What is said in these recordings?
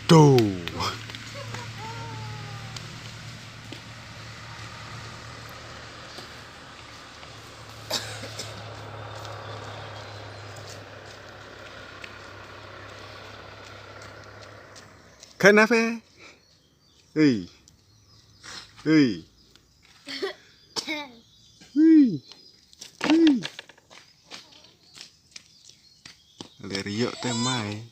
Đồ. Kenapa? Hei. Hei. Hei. Hei. Leriok teh mai.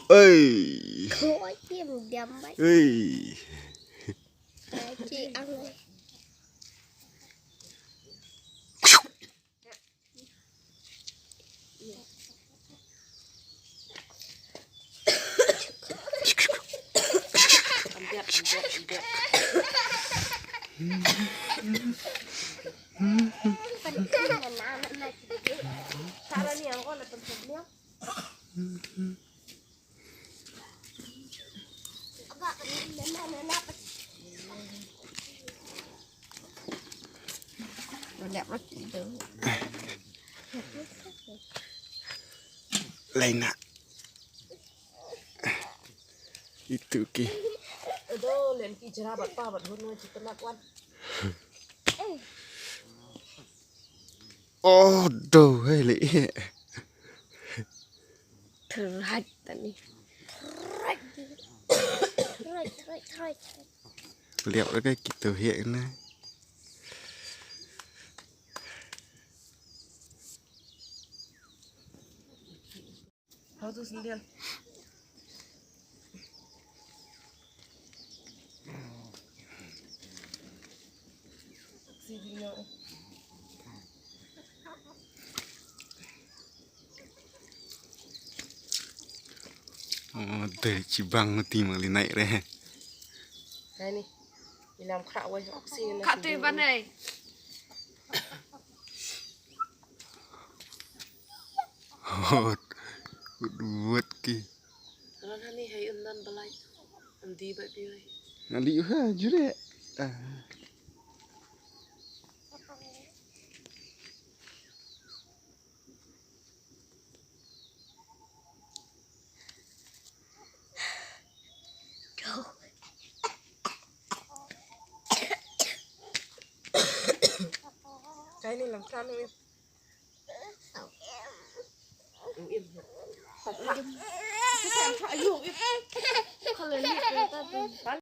Ơi. Thôi chim dầm bay. Ơi. Chị ăn này. Lain nak. Itu ki. Aduh, lain ki cerah bat pa bat hun kita nak wan. Oh, đồ hay lị. Thử hạch tani. Thôi. Liệu đó cái kiểu hiện này. Hau tu sendirian. Dari Cibang tìm ở lên này đây. Đây nè, đi làm khạo quay oxy. Khạo tùy bên này. Buat ki. Ron hani hay undan balai. Andi baik bioi. Nanti juga jure. Cái này làm sao em? Im. Cái làm sao em? Không lấy liệt người ta